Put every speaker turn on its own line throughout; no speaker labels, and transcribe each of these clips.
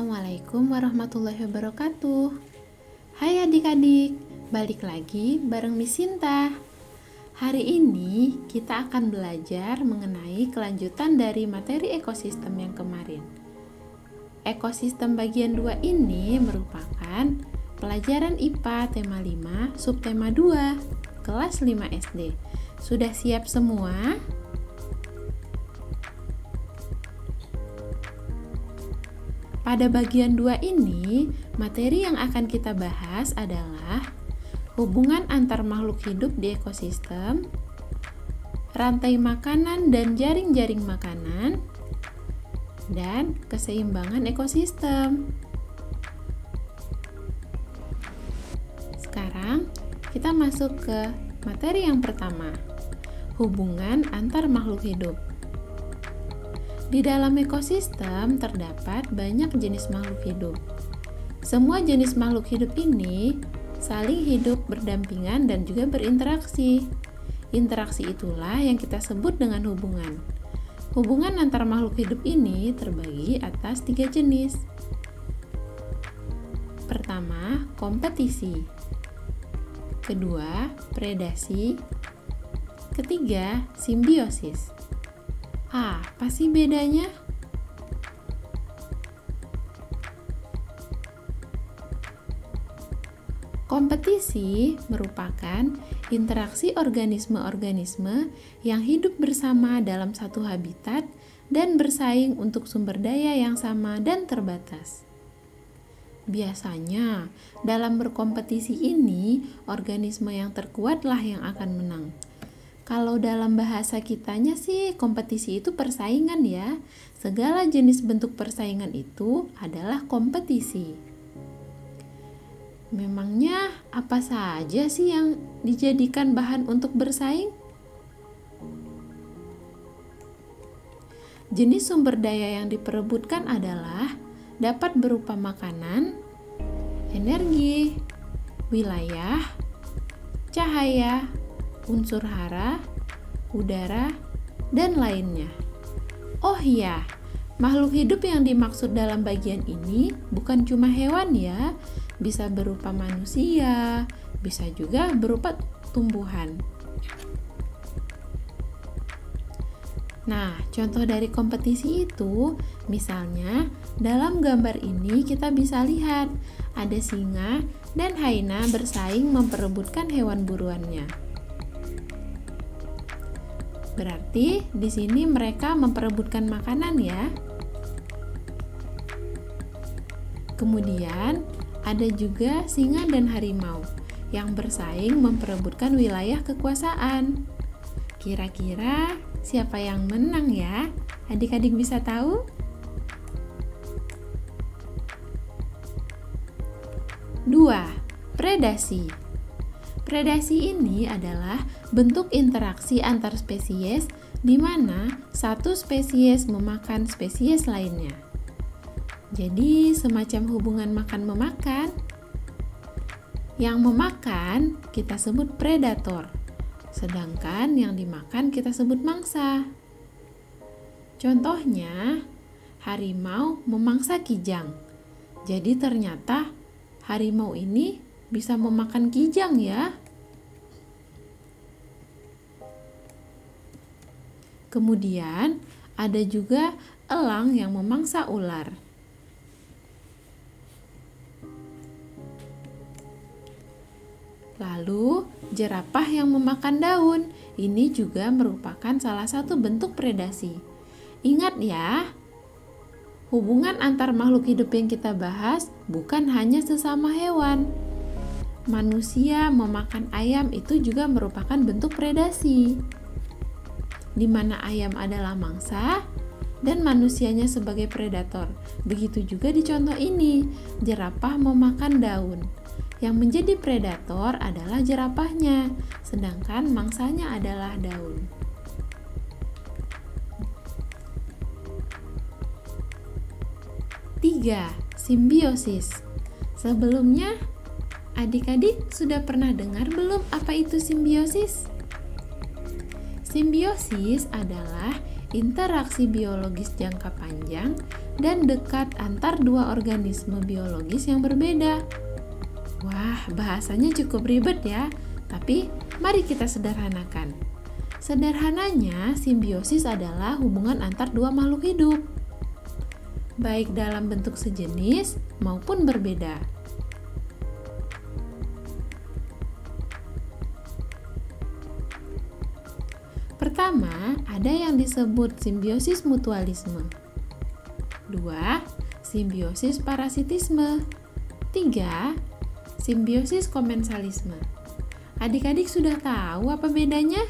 Assalamualaikum warahmatullahi wabarakatuh. Hai adik-adik, balik lagi bareng Miss Sinta. Hari ini kita akan belajar mengenai kelanjutan dari materi ekosistem yang kemarin. Ekosistem bagian 2 ini merupakan pelajaran IPA tema 5, subtema 2, kelas 5 SD. Sudah siap semua? Pada bagian 2 ini, materi yang akan kita bahas adalah hubungan antar makhluk hidup di ekosistem, rantai makanan dan jaring-jaring makanan, dan keseimbangan ekosistem. Sekarang, kita masuk ke materi yang pertama, hubungan antar makhluk hidup. Di dalam ekosistem terdapat banyak jenis makhluk hidup. Semua jenis makhluk hidup ini saling hidup berdampingan dan juga berinteraksi. Interaksi itulah yang kita sebut dengan hubungan. Hubungan antar makhluk hidup ini terbagi atas 3 jenis. Pertama, kompetisi. Kedua, predasi. Ketiga, simbiosis. Apa sih bedanya? Kompetisi merupakan interaksi organisme-organisme yang hidup bersama dalam satu habitat dan bersaing untuk sumber daya yang sama dan terbatas. Biasanya, dalam berkompetisi ini, organisme yang terkuatlah yang akan menang. Kalau dalam bahasa kitanya sih, kompetisi itu persaingan ya. Segala jenis bentuk persaingan itu adalah kompetisi. Memangnya apa saja sih yang dijadikan bahan untuk bersaing? Jenis sumber daya yang diperebutkan adalah dapat berupa makanan, energi, wilayah, cahaya, unsur hara, udara, dan lainnya. Oh iya, makhluk hidup yang dimaksud dalam bagian ini bukan cuma hewan ya, bisa berupa manusia, bisa juga berupa tumbuhan. Nah, contoh dari kompetisi itu, misalnya dalam gambar ini kita bisa lihat ada singa dan hyena bersaing memperebutkan hewan buruannya. Berarti di sini mereka memperebutkan makanan ya. Kemudian ada juga singa dan harimau yang bersaing memperebutkan wilayah kekuasaan. Kira-kira siapa yang menang ya? Adik-adik bisa tahu? Dua, predasi. Predasi ini adalah bentuk interaksi antar spesies di mana satu spesies memakan spesies lainnya. Jadi semacam hubungan makan-memakan. Yang memakan kita sebut predator, sedangkan yang dimakan kita sebut mangsa. Contohnya, harimau memangsa kijang. Jadi ternyata harimau ini bisa memakan kijang ya. Kemudian ada juga elang yang memangsa ular. Lalu jerapah yang memakan daun. Ini juga merupakan salah satu bentuk predasi. Ingat ya, hubungan antar makhluk hidup yang kita bahas bukan hanya sesama hewan. Manusia memakan ayam itu juga merupakan bentuk predasi, di mana ayam adalah mangsa dan manusianya sebagai predator. Begitu juga di contoh ini, jerapah memakan daun. Yang menjadi predator adalah jerapahnya, sedangkan mangsanya adalah daun. Tiga, simbiosis. Sebelumnya, adik-adik sudah pernah dengar belum apa itu simbiosis? Simbiosis adalah interaksi biologis jangka panjang dan dekat antar dua organisme biologis yang berbeda. Wah, bahasanya cukup ribet ya, tapi mari kita sederhanakan. Sederhananya, simbiosis adalah hubungan antar dua makhluk hidup, baik dalam bentuk sejenis maupun berbeda. Pertama, ada yang disebut simbiosis mutualisme. 2. Simbiosis parasitisme. 3. Simbiosis komensalisme. Adik-adik sudah tahu apa bedanya?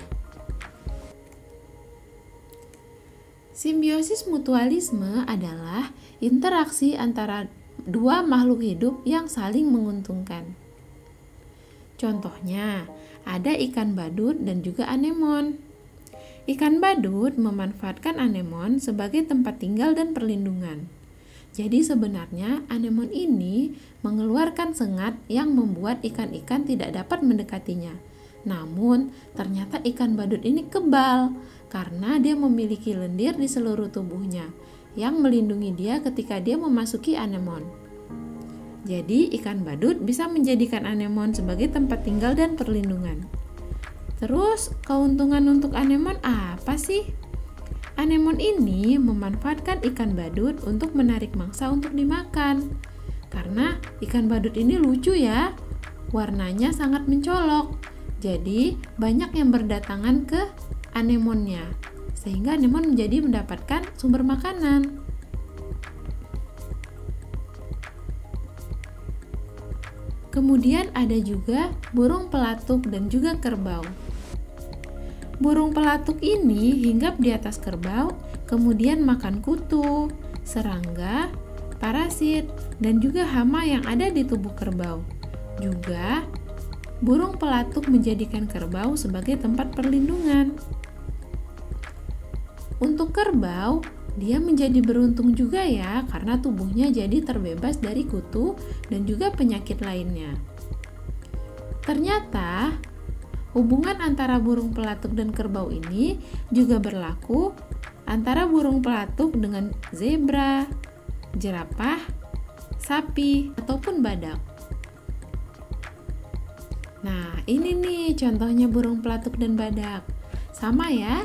Simbiosis mutualisme adalah interaksi antara dua makhluk hidup yang saling menguntungkan. Contohnya, ada ikan badut dan juga anemon. Ikan badut memanfaatkan anemon sebagai tempat tinggal dan perlindungan. Jadi sebenarnya anemon ini mengeluarkan sengat yang membuat ikan-ikan tidak dapat mendekatinya. Namun, ternyata ikan badut ini kebal karena dia memiliki lendir di seluruh tubuhnya yang melindungi dia ketika dia memasuki anemon. Jadi, ikan badut bisa menjadikan anemon sebagai tempat tinggal dan perlindungan. Terus, keuntungan untuk anemon apa sih? Anemon ini memanfaatkan ikan badut untuk menarik mangsa untuk dimakan. Karena ikan badut ini lucu ya, warnanya sangat mencolok. Jadi, banyak yang berdatangan ke anemonnya, sehingga anemon menjadi mendapatkan sumber makanan. Kemudian ada juga burung pelatuk dan juga kerbau. Burung pelatuk ini hinggap di atas kerbau, kemudian makan kutu, serangga, parasit, dan juga hama yang ada di tubuh kerbau. Juga, burung pelatuk menjadikan kerbau sebagai tempat perlindungan. Untuk kerbau, dia menjadi beruntung juga ya, karena tubuhnya jadi terbebas dari kutu dan juga penyakit lainnya. Ternyata, hubungan antara burung pelatuk dan kerbau ini juga berlaku antara burung pelatuk dengan zebra, jerapah, sapi, ataupun badak. Nah, ini nih contohnya burung pelatuk dan badak. Sama ya?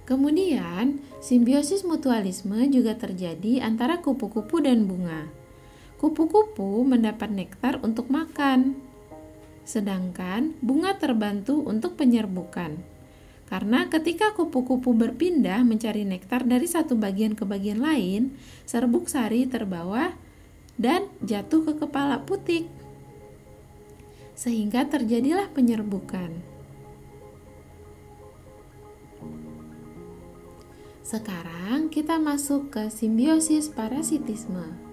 Kemudian, simbiosis mutualisme juga terjadi antara kupu-kupu dan bunga. Kupu-kupu mendapat nektar untuk makan, sedangkan bunga terbantu untuk penyerbukan. Karena ketika kupu-kupu berpindah mencari nektar dari satu bagian ke bagian lain, serbuk sari terbawa dan jatuh ke kepala putik, sehingga terjadilah penyerbukan. Sekarang kita masuk ke simbiosis parasitisme.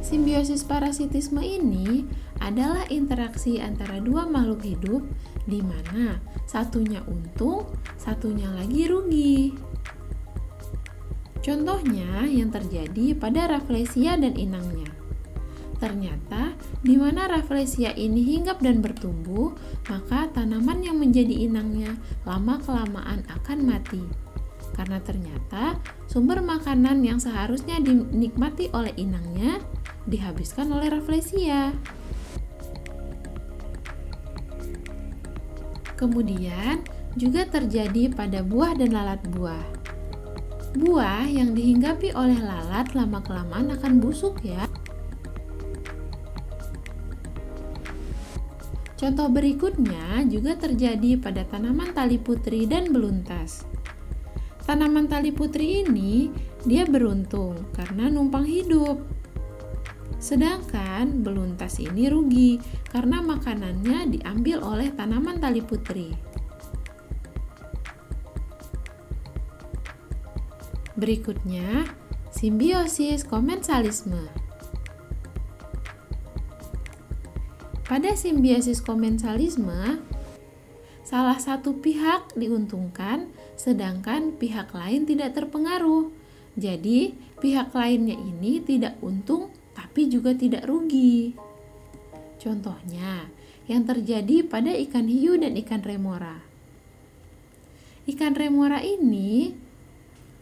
Simbiosis parasitisme ini adalah interaksi antara dua makhluk hidup di mana satunya untung, satunya lagi rugi. Contohnya yang terjadi pada Rafflesia dan inangnya. Ternyata di mana Rafflesia ini hinggap dan bertumbuh, maka tanaman yang menjadi inangnya lama-kelamaan akan mati. Karena ternyata sumber makanan yang seharusnya dinikmati oleh inangnya dihabiskan oleh Rafflesia. Kemudian juga terjadi pada buah dan lalat buah. Buah yang dihinggapi oleh lalat lama-kelamaan akan busuk ya. Contoh berikutnya juga terjadi pada tanaman tali putri dan beluntas. Tanaman tali putri ini dia beruntung karena numpang hidup. Sedangkan beluntas ini rugi karena makanannya diambil oleh tanaman tali putri. Berikutnya, simbiosis komensalisme. Pada simbiosis komensalisme, salah satu pihak diuntungkan sedangkan pihak lain tidak terpengaruh. Jadi, pihak lainnya ini tidak untung tapi juga tidak rugi. Contohnya, yang terjadi pada ikan hiu dan ikan remora. Ikan remora ini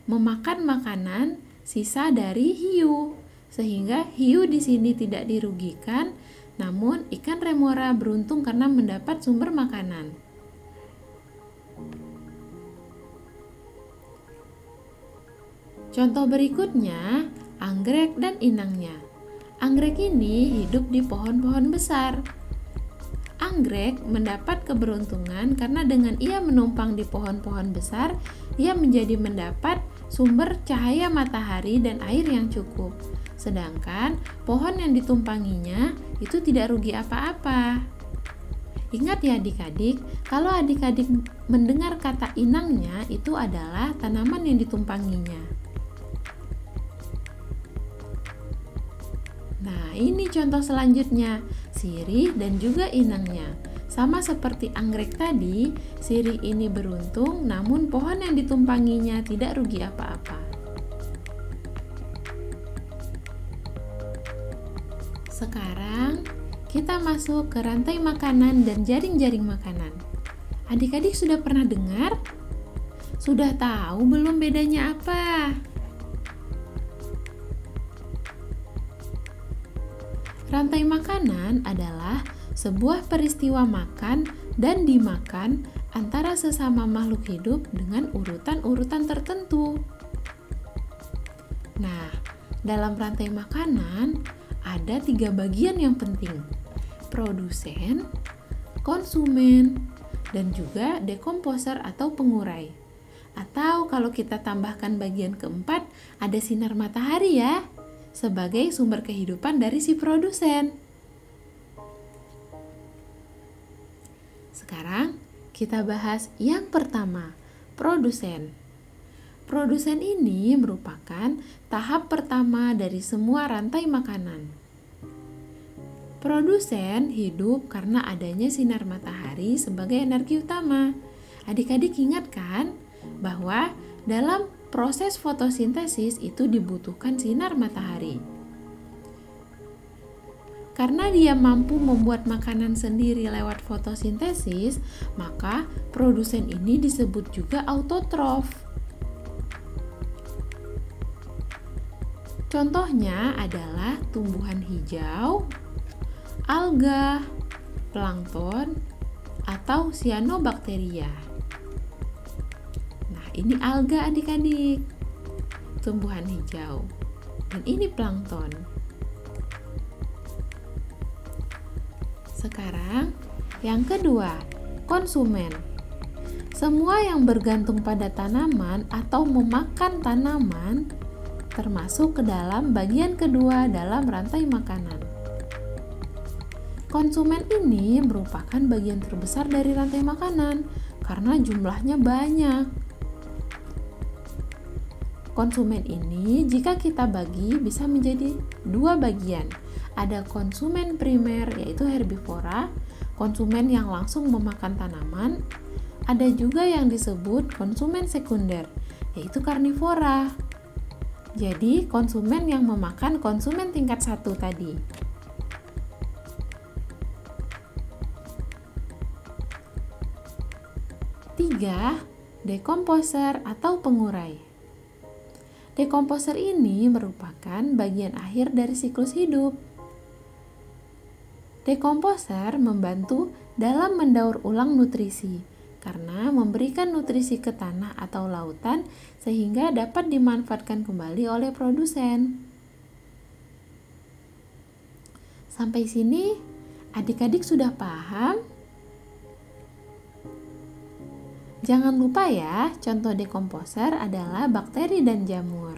memakan makanan sisa dari hiu, sehingga hiu di sini tidak dirugikan, namun ikan remora beruntung karena mendapat sumber makanan. Contoh berikutnya, anggrek dan inangnya. Anggrek ini hidup di pohon-pohon besar. Anggrek mendapat keberuntungan karena dengan ia menumpang di pohon-pohon besar, ia menjadi mendapat sumber cahaya matahari dan air yang cukup. Sedangkan pohon yang ditumpanginya itu tidak rugi apa-apa. Ingat ya adik-adik, kalau adik-adik mendengar kata inangnya, itu adalah tanaman yang ditumpanginya. Nah, ini contoh selanjutnya, sirih dan juga inangnya. Sama seperti anggrek tadi, sirih ini beruntung, namun pohon yang ditumpanginya tidak rugi apa-apa. Sekarang, kita masuk ke rantai makanan dan jaring-jaring makanan. Adik-adik sudah pernah dengar? Sudah tahu belum bedanya apa? Rantai makanan adalah sebuah peristiwa makan dan dimakan antara sesama makhluk hidup dengan urutan-urutan tertentu. Nah, dalam rantai makanan ada 3 bagian yang penting: produsen, konsumen, dan juga dekomposer atau pengurai. Atau kalau kita tambahkan bagian keempat, ada sinar matahari ya, sebagai sumber kehidupan dari si produsen. Sekarang kita bahas yang pertama, produsen. Produsen ini merupakan tahap pertama dari semua rantai makanan. Produsen hidup karena adanya sinar matahari sebagai energi utama. Adik-adik ingat kan bahwa dalam proses fotosintesis itu dibutuhkan sinar matahari. Karena dia mampu membuat makanan sendiri lewat fotosintesis, maka produsen ini disebut juga autotrof. Contohnya adalah tumbuhan hijau, alga, plankton, atau cyanobacteria. Nah, ini alga adik-adik, tumbuhan hijau, dan ini plankton. Sekarang, yang kedua, konsumen. Semua yang bergantung pada tanaman atau memakan tanaman termasuk ke dalam bagian kedua dalam rantai makanan. Konsumen ini merupakan bagian terbesar dari rantai makanan karena jumlahnya banyak. Konsumen ini jika kita bagi bisa menjadi 2 bagian. Ada konsumen primer yaitu herbivora, konsumen yang langsung memakan tanaman. Ada juga yang disebut konsumen sekunder yaitu karnivora. Jadi konsumen yang memakan konsumen tingkat 1 tadi. Tiga, dekomposer atau pengurai. Dekomposer ini merupakan bagian akhir dari siklus hidup. Dekomposer membantu dalam mendaur ulang nutrisi karena memberikan nutrisi ke tanah atau lautan sehingga dapat dimanfaatkan kembali oleh produsen. Sampai sini adik-adik sudah paham? Jangan lupa ya, contoh dekomposer adalah bakteri dan jamur.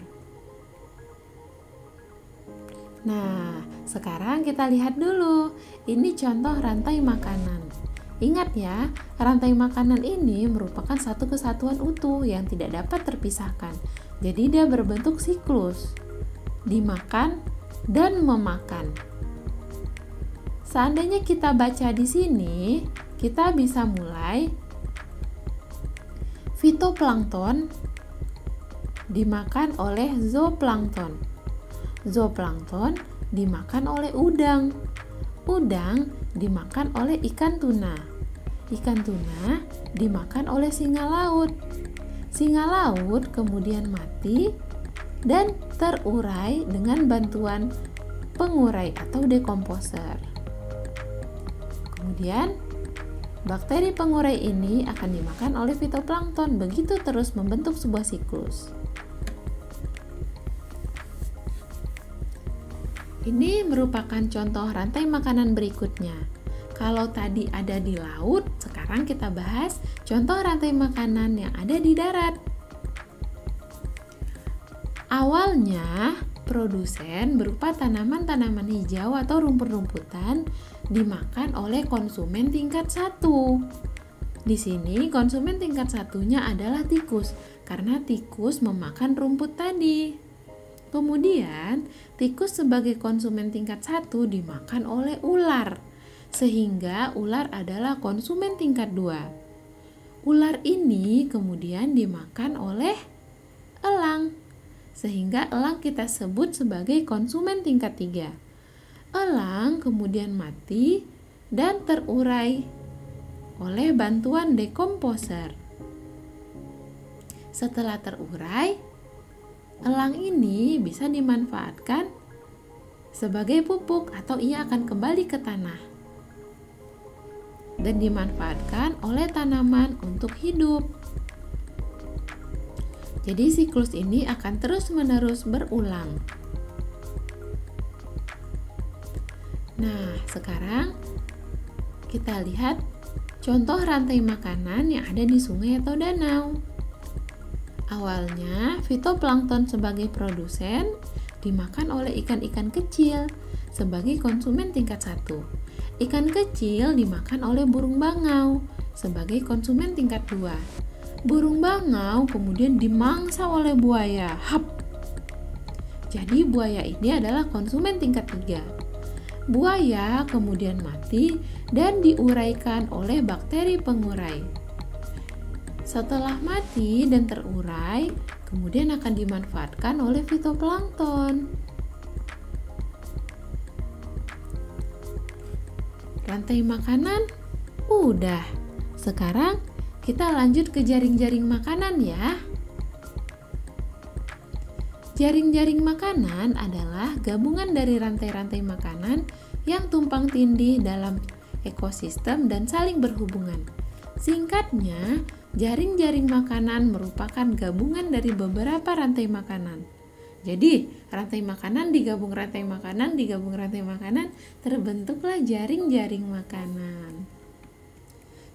Nah, sekarang kita lihat dulu. Ini contoh rantai makanan. Ingat ya, rantai makanan ini merupakan satu kesatuan utuh yang tidak dapat terpisahkan. Jadi dia berbentuk siklus. Dimakan dan memakan. Seandainya kita baca di sini, kita bisa mulai fitoplankton dimakan oleh zooplankton. Zooplankton dimakan oleh udang. Udang dimakan oleh ikan tuna. Ikan tuna dimakan oleh singa laut. Singa laut kemudian mati dan terurai dengan bantuan pengurai atau dekomposer. Kemudian bakteri pengurai ini akan dimakan oleh fitoplankton, begitu terus membentuk sebuah siklus. Ini merupakan contoh rantai makanan berikutnya. Kalau tadi ada di laut, sekarang kita bahas contoh rantai makanan yang ada di darat. Awalnya, produsen berupa tanaman-tanaman hijau atau rumput-rumputan dimakan oleh konsumen tingkat 1. Di sini konsumen tingkat satunya adalah tikus, karena tikus memakan rumput tadi. Kemudian, tikus sebagai konsumen tingkat 1 dimakan oleh ular, sehingga ular adalah konsumen tingkat 2. Ular ini kemudian dimakan oleh elang, sehingga elang kita sebut sebagai konsumen tingkat 3. Elang kemudian mati dan terurai oleh bantuan dekomposer. Setelah terurai, elang ini bisa dimanfaatkan sebagai pupuk atau ia akan kembali ke tanah dan dimanfaatkan oleh tanaman untuk hidup. Jadi siklus ini akan terus-menerus berulang. Nah, sekarang kita lihat contoh rantai makanan yang ada di sungai atau danau. Awalnya, fitoplankton sebagai produsen dimakan oleh ikan-ikan kecil sebagai konsumen tingkat 1. Ikan kecil dimakan oleh burung bangau sebagai konsumen tingkat 2. Burung bangau kemudian dimangsa oleh buaya. Hap! Jadi buaya ini adalah konsumen tingkat 3. Buaya kemudian mati dan diuraikan oleh bakteri pengurai. Setelah mati dan terurai, kemudian akan dimanfaatkan oleh fitoplankton. Rantai makanan udah. Sekarang kita lanjut ke jaring-jaring makanan ya. Jaring-jaring makanan adalah gabungan dari rantai-rantai makanan yang tumpang tindih dalam ekosistem dan saling berhubungan. Singkatnya, jaring-jaring makanan merupakan gabungan dari beberapa rantai makanan. Jadi, rantai makanan digabung rantai makanan, digabung rantai makanan, terbentuklah jaring-jaring makanan.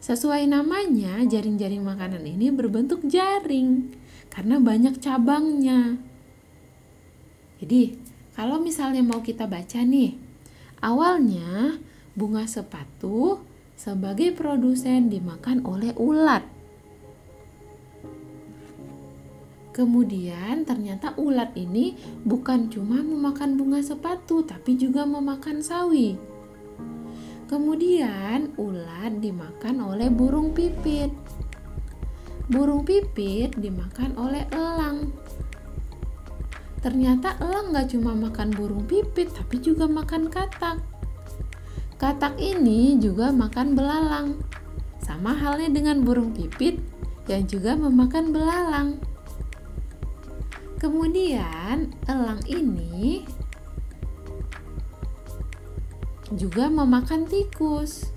Sesuai namanya, jaring-jaring makanan ini berbentuk jaring karena banyak cabangnya. Jadi, kalau misalnya mau kita baca nih, awalnya bunga sepatu sebagai produsen dimakan oleh ulat. Kemudian ternyata ulat ini bukan cuma memakan bunga sepatu, tapi juga memakan sawi. Kemudian ulat dimakan oleh burung pipit. Burung pipit dimakan oleh elang. Ternyata elang gak cuma makan burung pipit, tapi juga makan katak. Katak ini juga makan belalang. Sama halnya dengan burung pipit yang juga memakan belalang. Kemudian elang ini juga memakan tikus.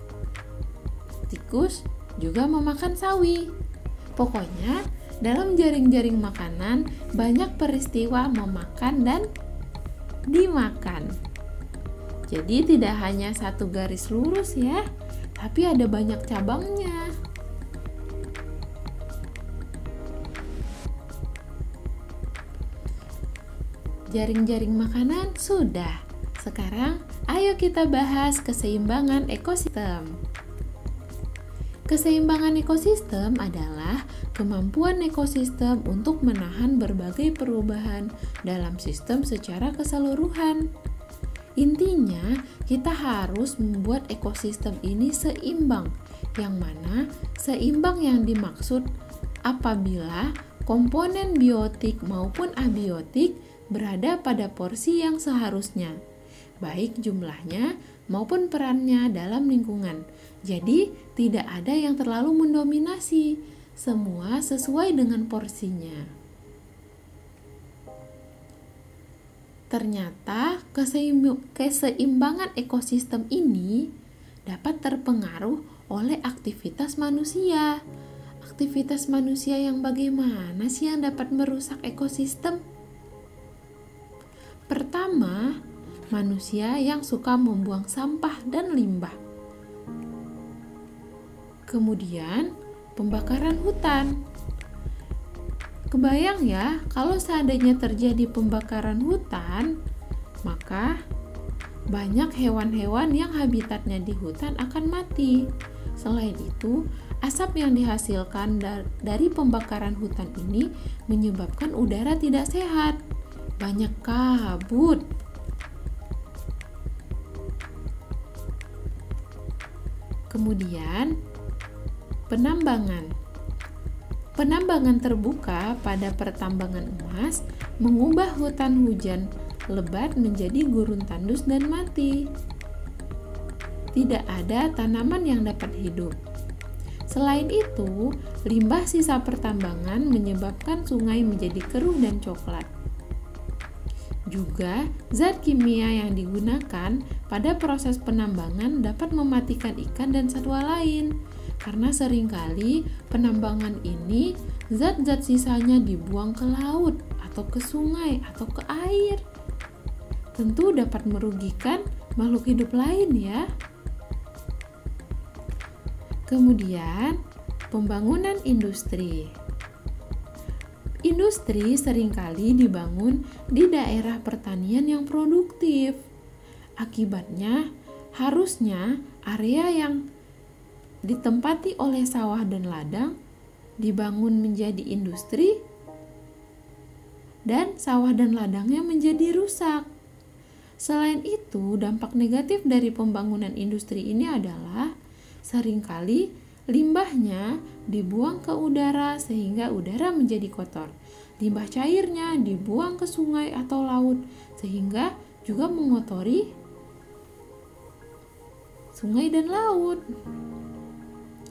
Tikus juga memakan sawi. Pokoknya dalam jaring-jaring makanan banyak peristiwa memakan dan dimakan. Jadi tidak hanya satu garis lurus ya, tapi ada banyak cabangnya. Jaring-jaring makanan sudah. Sekarang ayo kita bahas keseimbangan ekosistem. Keseimbangan ekosistem adalah kemampuan ekosistem untuk menahan berbagai perubahan dalam sistem secara keseluruhan. Intinya, kita harus membuat ekosistem ini seimbang, yang mana seimbang yang dimaksud apabila komponen biotik maupun abiotik berada pada porsi yang seharusnya, baik jumlahnya maupun perannya dalam lingkungan. Jadi, tidak ada yang terlalu mendominasi. Semua sesuai dengan porsinya. Ternyata, keseimbangan ekosistem ini dapat terpengaruh oleh aktivitas manusia. Aktivitas manusia yang bagaimana sih yang dapat merusak ekosistem? Pertama, manusia yang suka membuang sampah dan limbah. Kemudian, pembakaran hutan. Kebayang ya, kalau seandainya terjadi pembakaran hutan, maka banyak hewan-hewan yang habitatnya di hutan akan mati. Selain itu, asap yang dihasilkan dari pembakaran hutan ini menyebabkan udara tidak sehat. Banyak kabut. Kemudian, penambangan. Penambangan terbuka pada pertambangan emas mengubah hutan hujan lebat menjadi gurun tandus dan mati. Tidak ada tanaman yang dapat hidup. Selain itu, limbah sisa pertambangan menyebabkan sungai menjadi keruh dan coklat. Juga, zat kimia yang digunakan pada proses penambangan dapat mematikan ikan dan satwa lain. Karena seringkali penambangan ini, zat-zat sisanya dibuang ke laut atau ke sungai atau ke air. Tentu dapat merugikan makhluk hidup lain ya. Kemudian, pembangunan industri. Industri seringkali dibangun di daerah pertanian yang produktif. Akibatnya, harusnya area yang ditempati oleh sawah dan ladang dibangun menjadi industri dan sawah dan ladangnya menjadi rusak. Selain itu, dampak negatif dari pembangunan industri ini adalah seringkali limbahnya dibuang ke udara sehingga udara menjadi kotor. Limbah cairnya dibuang ke sungai atau laut sehingga juga mengotori sungai dan laut.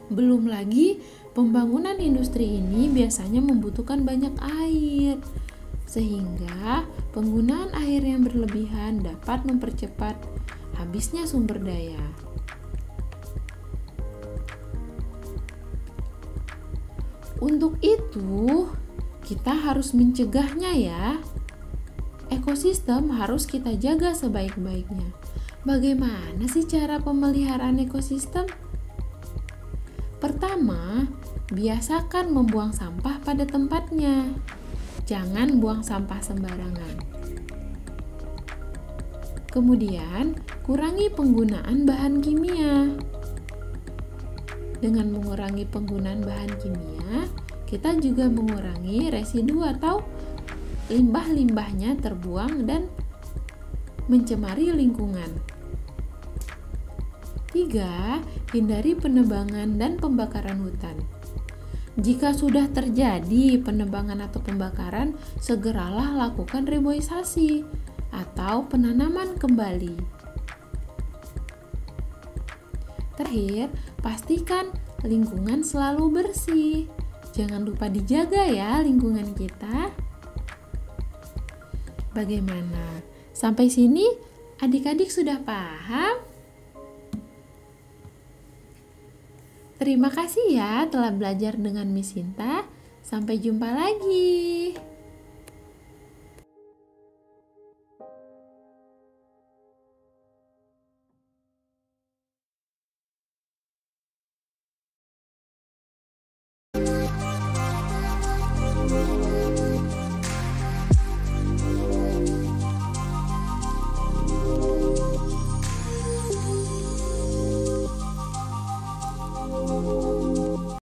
Belum lagi, pembangunan industri ini biasanya membutuhkan banyak air, sehingga penggunaan air yang berlebihan dapat mempercepat habisnya sumber daya. Untuk itu, kita harus mencegahnya ya. Ekosistem harus kita jaga sebaik-baiknya. Bagaimana sih cara pemeliharaan ekosistem? Pertama, biasakan membuang sampah pada tempatnya. Jangan buang sampah sembarangan. Kemudian, kurangi penggunaan bahan kimia. Dengan mengurangi penggunaan bahan kimia, kita juga mengurangi residu atau limbah-limbahnya terbuang dan mencemari lingkungan. 3. Hindari penebangan dan pembakaran hutan. Jika sudah terjadi penebangan atau pembakaran, segeralah lakukan reboisasi atau penanaman kembali. Terakhir, pastikan lingkungan selalu bersih. Jangan lupa dijaga ya lingkungan kita. Bagaimana? Sampai sini adik-adik sudah paham? Terima kasih ya telah belajar dengan Miss Sinta. Sampai jumpa lagi.